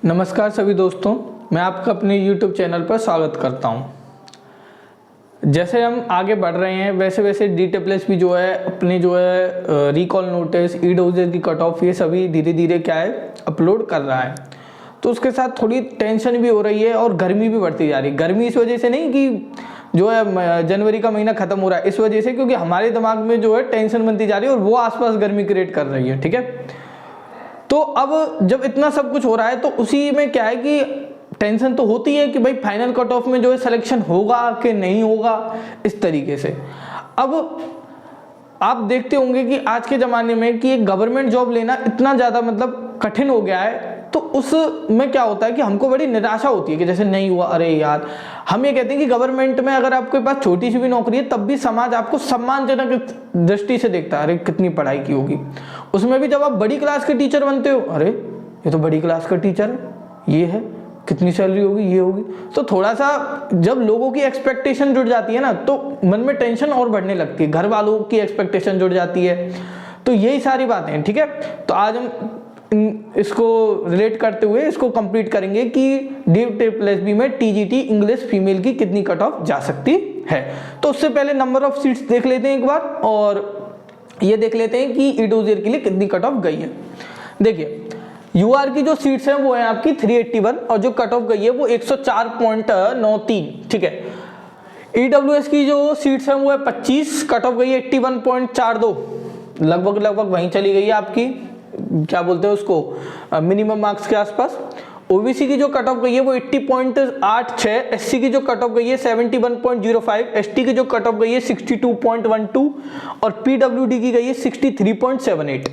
नमस्कार सभी दोस्तों, मैं आपका अपने YouTube चैनल पर स्वागत करता हूं। जैसे हम आगे बढ़ रहे हैं वैसे वैसे DAAAS भी जो है अपने रिकॉल नोटिस, ई-डोजेस की कट ऑफ ये सभी धीरे धीरे क्या है अपलोड कर रहा है। तो उसके साथ थोड़ी टेंशन भी हो रही है और गर्मी भी बढ़ती जा रही है। गर्मी इस वजह से नहीं कि जो है जनवरी का महीना खत्म हो रहा है, इस वजह से क्योंकि हमारे दिमाग में जो है टेंशन बनती जा रही है और वो आसपास गर्मी क्रिएट कर रही है। ठीक है, तो अब जब इतना सब कुछ हो रहा है तो उसी में क्या है कि टेंशन तो होती है कि भाई फाइनल कट ऑफ में जो है सिलेक्शन होगा कि नहीं होगा, इस तरीके से। अब आप देखते होंगे कि आज के ज़माने में कि एक गवर्नमेंट जॉब लेना इतना ज़्यादा मतलब कठिन हो गया है, तो उसमें क्या होता है कि हमको बड़ी निराशा होती है कि जैसे नहीं हुआ, अरे यार। हम ये कहते हैं कि गवर्नमेंट में अगर आपके पास छोटी सी भी नौकरी है तब भी समाज आपको सम्मानजनक दृष्टि से देखता है, अरे कितनी पढ़ाई की होगी। उसमें भी जब आप बड़ी क्लास के टीचर बनते हो, अरे ये तो बड़ी क्लास का टीचर है, ये है, कितनी सैलरी होगी, ये होगी। तो थोड़ा सा जब लोगों की एक्सपेक्टेशन जुड़ जाती है ना, तो मन में टेंशन और बढ़ने लगती है, घर वालों की एक्सपेक्टेशन जुड़ जाती है। तो यही सारी बातें हैं। ठीक है, तो आज हम इसको रिलेट करते हुए इसको कंप्लीट करेंगे कि DAAAS में TGT इंग्लिश फीमेल की कितनी कट ऑफ जा सकती है। तो उससे पहले नंबर ऑफ सीट्स देख लेते हैं एक बार, और ये देख लेते हैं कि ई-डोजियर के लिए कितनी कट ऑफ गई है। देखिए, UR की जो सीट्स हैं वो है आपकी 381 और जो कट ऑफ गई है वो 104.93। ठीक है, EWS की जो सीट्स हैं वो है 25, कट ऑफ गई है 81.42, लगभग वहीं चली गई है आपकी, क्या बोलते हैं उसको, मिनिमम मार्क्स के आसपास। OBC की जो कट ऑफ गई है वो 80.86, SC की जो कट ऑफ गई है 71.05, ST की जो कट ऑफ गई है 62.12 और PWD की गई है 63.78।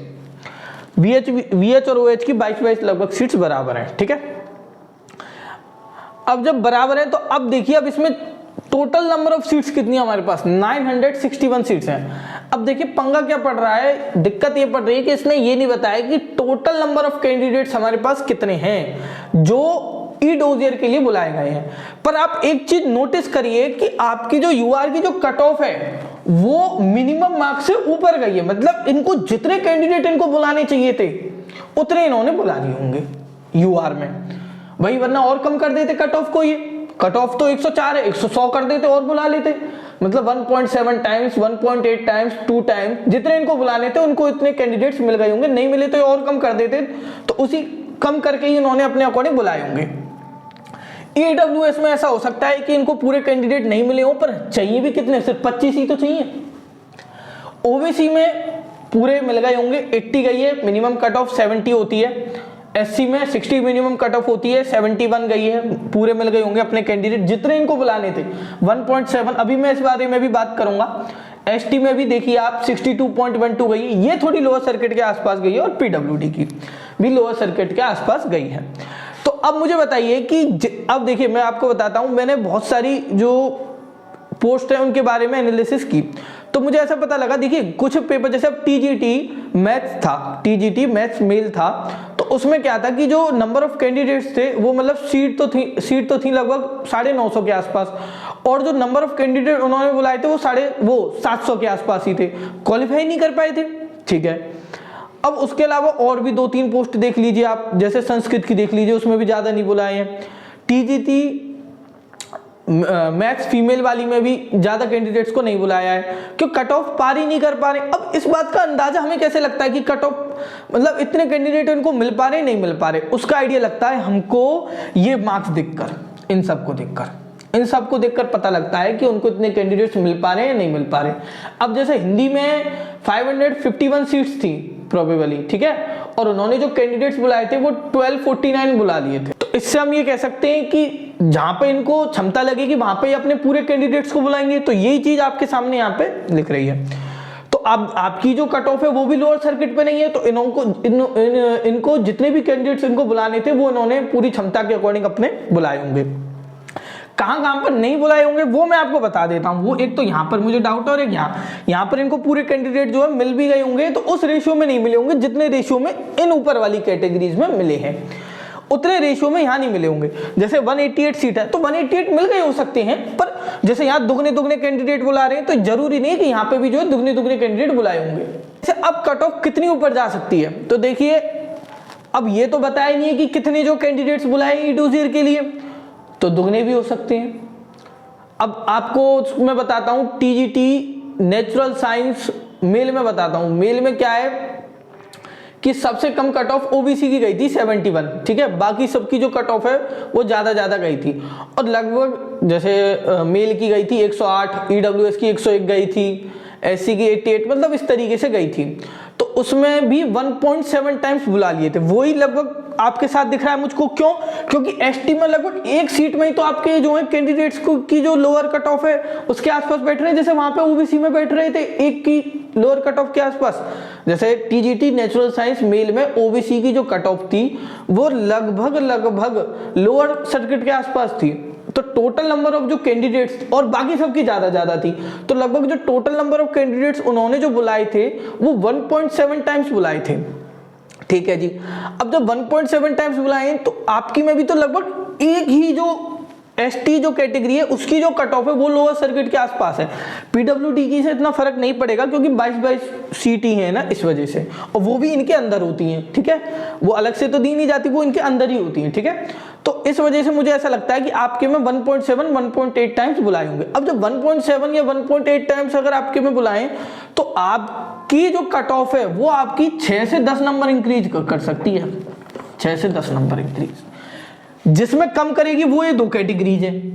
VH और OH की 22 लगभग सीट्स बराबर हैं। ठीक है, अब जब बराबर है तो अब देखिए, अब इसमें टोटल नंबर ऑफ सीट्स कितनी है हमारे पास, 961 सीट्स हैं। अब देखिए पंगा क्या पड़ रहा है, दिक्कत ये पड़ रही है कि इसने ये नहीं बताया कि टोटल नंबर ऑफ कैंडिडेट्स हमारे पास कितने हैं जो ई-डोजियर के लिए बुलाए गए हैं। पर आप एक चीज नोटिस करिए कि आपकी जो UR की जो कट ऑफ है वो मिनिमम मार्क्स से ऊपर गई है। मतलब इनको जितने कैंडिडेट इनको बुलाने चाहिए थे उतने इन्होंने बुला लिए होंगे UR में, वही, वरना और कम कर देते कट ऑफ को। ये कट ऑफ तो 104 है, 100 कर देते और बुला लेते। मतलब 1.7 टाइम्स, 1.8 टाइम्स, 2 टाइम्स जितने इनको बुलाने थे उनको इतने कैंडिडेट्स मिल गए होंगे। नहीं मिले तो और कम कर देते, तो उसी कम करके ही इन्होंने अपने अकॉर्डिंग बुलाए होंगे। EWS में ऐसा हो सकता है कि इनको पूरे कैंडिडेट नहीं मिले हो, पर चाहिए भी कितने, सिर्फ 25 ही तो चाहिए। OBC में पूरे मिल गए होंगे, 80 गई है, मिनिमम कट ऑफ 70 होती है। SC में 60 मिनिमम कट ऑफ होती है, 71 गई है, पूरे मिल गए होंगे अपने कैंडिडेट जितने इनको बुलाने थे। 1.7, अभी मैं इस बारे में भी बात करूंगा। ST में भी देखिए आप 62.12 गई है, ये थोड़ी लोअर सर्किट के आसपास गई है, और PWD की भी लोअर सर्किट के आसपास गई है। तो अब मुझे बताइए कि अब देखिए मैं आपको बताता हूं, मैंने बहुत सारी जो पोस्ट है उनके बारे में एनालिसिस की, तो मुझे ऐसा पता लगा। देखिए कुछ पेपर जैसे अब TGT मैथ्स था, TGT मैथ्स मेल था, तो उसमें क्या था कि जो नंबर ऑफ कैंडिडेट्स थे वो मतलब सीट तो थी लगभग 950 के आसपास, और जो नंबर ऑफ कैंडिडेट उन्होंने बुलाए थे वो 700 के आसपास ही थे, क्वालिफाई नहीं कर पाए थे। ठीक है, अब उसके अलावा और भी 2-3 पोस्ट देख लीजिए आप, जैसे संस्कृत की देख लीजिए, उसमें भी ज्यादा नहीं बुलाए हैं। TGT मैथ्स फीमेल वाली में भी ज्यादा कैंडिडेट्स को नहीं बुलाया है, क्यों, कट ऑफ पार ही नहीं कर पा रहे। अब इस बात का अंदाजा हमें कैसे लगता है कि कट ऑफ मतलब इतने कैंडिडेट इनको मिल पा रहे नहीं मिल पा रहे, उसका आइडिया लगता है हमको ये मार्क्स देखकर, इन सबको देखकर पता लगता है कि उनको इतने कैंडिडेट्स मिल पा रहे हैं या नहीं मिल पा रहे। अब जैसे हिंदी में 551 सीट्स थी प्रोबेबली, ठीक है, और उन्होंने जो कैंडिडेट्स बुलाए थे वो 1249 बुला लिए थे। तो इससे हम ये कह सकते हैं कि जहां पे इनको क्षमता लगेगी वहां पे अपने पूरे कैंडिडेट्स को बुलाएंगे। तो यही चीज आपके सामने यहाँ पे लिख रही है। तो अब आपकी जो कट ऑफ है वो भी लोअर सर्किट पे नहीं है, तो इनको जितने भी कैंडिडेट्स इनको बुलाने थे वो इन्होंने पूरी क्षमता के अकॉर्डिंग अपने बुलाए होंगे। कहां पर नहीं बुलाए होंगे वो मैं आपको बता देता हूं। वो एक तो यहां पर मुझे डाउट, और एक यहां पर इनको पूरे कैंडिडेट जो है मिल भी गए होंगे, तो उस रेशियो में नहीं मिले होंगे जितने रेशियो में इन ऊपर वाली कैटेगरीज में मिले हैं, उतने रेशियो में यहां नहीं मिले होंगे। जैसे 188 सीट है तो 188 मिल गए हो सकते हैं, पर जैसे यहां दुगने कैंडिडेट बुला रहे हैं तो जरूरी नहीं है कि यहां पे भी जो है दुगने कैंडिडेट बुलाए होंगे। अब कट ऑफ कितनी ऊपर जा सकती है, तो देखिए अब ये तो बताया नहीं है कि कितने जो कैंडिडेट्स बुलाए ईडब्ल्यू ईयर के लिए, तो दुगने भी हो सकते हैं। अब आपको मैं बताता हूं टीजीटी नेचुरल साइंस मेल में बताता हूं। मेल में क्या है कि सबसे कम कट ऑफ ओबीसी की गई थी 71, ठीक है, बाकी सबकी जो कट ऑफ है वो ज्यादा गई थी, और लगभग जैसे मेल की गई थी 108, ईडब्ल्यूएस की 101 गई थी, एससी की 88, मतलब इस तरीके से गई थी। तो उसमें भी 1.7 टाइम्स बुला लिए थे, वही लगभग आपके साथ दिख रहा है मुझको। क्यों? क्योंकि एसटी में लगभग एक सीट में ही तो आपके जो है कैंडिडेट्स को की जो लोअर कट ऑफ है उसके आसपास बैठ रहे हैं, जैसे वहां पे ओबीसी में बैठ रहे थे एक की लोअर कट ऑफ के आसपास। जैसे टीजीटी नेचुरल साइंस मेल में ओबीसी की जो कट ऑफ थी वो लगभग लोअर सर्किट के आसपास थी। तो टोटल नंबर ऑफ जो कैंडिडेट्स और बाकी सबकी ज्यादा थी, तो लगभग जो टोटल नंबर ऑफ कैंडिडेट्स उन्होंने जो बुलाए थे वो 1.7 टाइम्स बुलाए थे, ठीक है जी। अब जब 1.7 टाइम्स बुलाए तो आपकी में भी तो लगभग एक ही जो एसटी जो कैटेगरी है उसकी जो कट ऑफ है वो लोअर सर्किट के आसपास है। पीडब्ल्यूडी की से इतना फर्क नहीं पड़ेगा क्योंकि 22 सीट ही है ना, इस वजह से, और वो भी इनके अंदर होती हैं, ठीक है, वो अलग से तो दी नहीं जाती, वो इनके अंदर ही होती हैं, ठीक है। तो इस वजह से मुझे ऐसा लगता है कि आपके में 1.7 1.8 टाइम्स बुलाए होंगे। अब जब 1.7 या 1.8 टाइम्स अगर आपके में बुलाएं तो आपकी जो कट ऑफ है वो आपकी 6 से 10 नंबर इंक्रीज कर सकती है, 6 से 10 नंबर इंक्रीज। जिसमें कम करेगी वो ये 2 कैटेगरीज हैं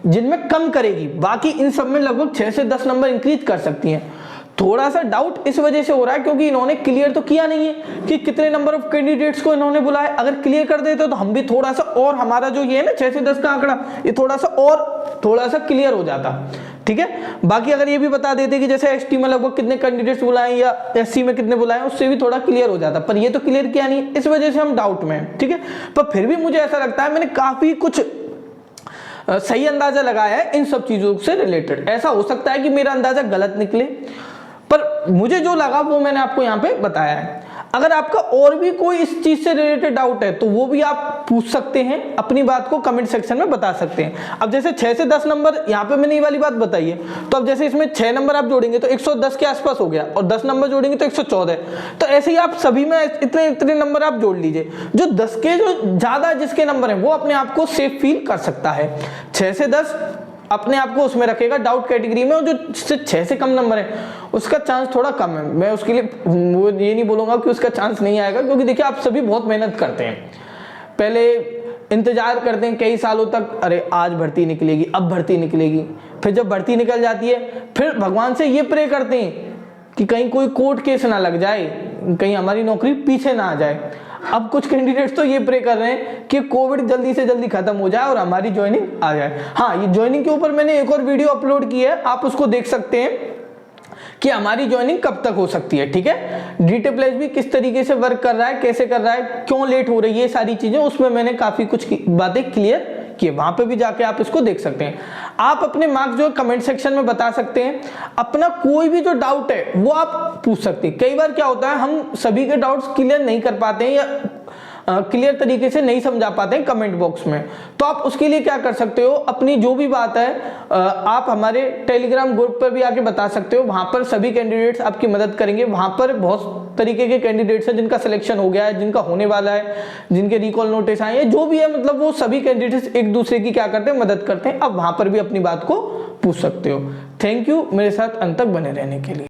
जिनमें कम करेगी, बाकी इन सब में लगभग 6 से 10 नंबर इंक्रीज कर सकती हैं। थोड़ा सा डाउट इस वजह से हो रहा है क्योंकि इन्होंने क्लियर तो किया नहीं है कि कितने नंबर ऑफ कैंडिडेट्स को इन्होंने बुलाया। अगर क्लियर कर देते तो हम भी थोड़ा सा, और हमारा जो ये है ना 6 से 10 का आंकड़ा, ये थोड़ा सा क्लियर हो जाता, ठीक है। बाकी अगर ये भी बता देते कि जैसे एसटी में लगभग कितने कैंडिडेट्स बुलाए या एससी में कितने बुलाए, उससे भी थोड़ा क्लियर हो जाता, पर ये तो क्लियर किया नहीं, इस वजह से हम डाउट में हैं, ठीक है। पर फिर भी मुझे ऐसा लगता है मैंने काफी कुछ सही अंदाजा लगाया है इन सब चीजों से रिलेटेड। ऐसा हो सकता है कि मेरा अंदाजा गलत निकले, पर मुझे जो लगा वो मैंने आपको यहाँ पे बताया है। अगर आपका और भी कोई इस चीज से रिलेटेड डाउट है तो वो भी आप पूछ सकते हैं, अपनी बात को कमेंट सेक्शन में बता सकते हैं। अब जैसे 6 से 10 नंबर यहाँ पे मैंने ये वाली बात बताई है, तो अब जैसे इसमें 6 नंबर आप जोड़ेंगे तो 110 के आसपास हो गया, और 10 नंबर जोड़ेंगे तो 114। तो ऐसे ही आप सभी में इतने नंबर आप जोड़ लीजिए, जो 10 के जो ज्यादा जिसके नंबर है वो अपने आप को सेफ फील कर सकता है। 6 से 10 अपने आप को उसमें रखेगा डाउट कैटेगरी में, और जो 6 से कम नंबर है उसका चांस थोड़ा कम है। मैं उसके लिए वो ये नहीं बोलूंगा कि उसका चांस नहीं आएगा, क्योंकि देखिए आप सभी बहुत मेहनत करते हैं, पहले इंतजार करते हैं कई सालों तक, अरे आज भर्ती निकलेगी, अब भर्ती निकलेगी, फिर जब भर्ती निकल जाती है फिर भगवान से ये प्रे करते हैं कि कहीं कोई कोर्ट केस ना लग जाए, कहीं हमारी नौकरी पीछे ना आ जाए। अब कुछ कैंडिडेट्स तो ये प्रे कर रहे हैं कि कोविड जल्दी से जल्दी खत्म हो जाए और हमारी ज्वाइनिंग आ जाए। हाँ, ये ज्वाइनिंग के ऊपर मैंने एक और वीडियो अपलोड की है, आप उसको देख सकते हैं कि हमारी ज्वाइनिंग कब तक हो सकती है, ठीक है। डीटेप्लेस भी किस तरीके से वर्क कर रहा है, कैसे कर रहा है, क्यों लेट हो रही है, सारी चीजें उसमें मैंने काफी कुछ बातें क्लियर कि वहां पे भी जाके आप इसको देख सकते हैं। आप अपने मार्क्स जो कमेंट सेक्शन में बता सकते हैं, अपना कोई भी जो डाउट है वो आप पूछ सकते हैं। कई बार क्या होता है हम सभी के डाउट्स क्लियर नहीं कर पाते हैं या क्लियर तरीके से नहीं समझा पाते हैं कमेंट बॉक्स में, तो आप उसके लिए क्या कर सकते हो, अपनी जो भी बात है आप हमारे टेलीग्राम ग्रुप पर भी आके बता सकते हो। वहां पर सभी कैंडिडेट्स आपकी मदद करेंगे। वहां पर बहुत तरीके के कैंडिडेट्स हैं जिनका सिलेक्शन हो गया है, जिनका होने वाला है, जिनके रिकॉल नोटिस आए हैं, जो भी है, मतलब वो सभी कैंडिडेट्स एक दूसरे की क्या करते हैं, मदद करते हैं। अब वहां पर भी अपनी बात को पूछ सकते हो। थैंक यू मेरे साथ अंत तक बने रहने के लिए।